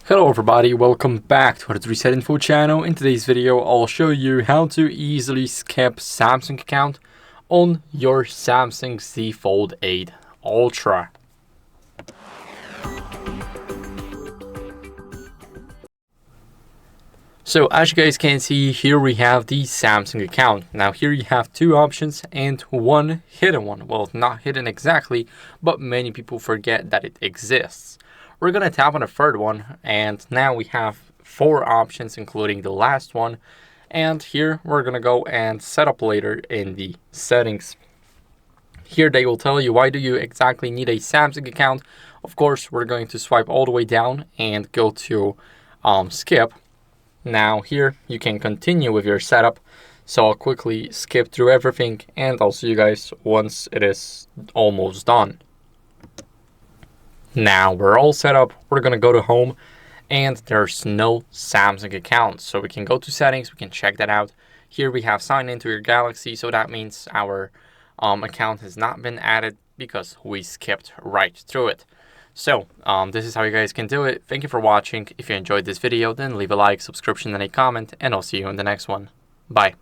Hello everybody, welcome back to HardReset.Info channel. In today's video, I'll show you how to easily skip Samsung account on your Samsung Z Fold 8 Ultra. So as you guys can see, here we have the Samsung account. Now here you have two options and one hidden one. Well, not hidden exactly, but many people forget that it exists. We're gonna tap on the third one, and now we have four options, including the last one. And here we're gonna go and set up later in the settings. Here they will tell you why do you exactly need a Samsung account. Of course, we're going to swipe all the way down and go to skip. Now here you can continue with your setup. So I'll quickly skip through everything and I'll see you guys once it is almost done. Now we're all set up. We're gonna go to home and there's no Samsung account. So we can go to settings, we can check that out. Here we have sign into your Galaxy. So that means our account has not been added because we skipped right through it. So this is how you guys can do it. Thank you for watching. If you enjoyed this video, then leave a like, subscription, and a comment, and I'll see you in the next one. Bye.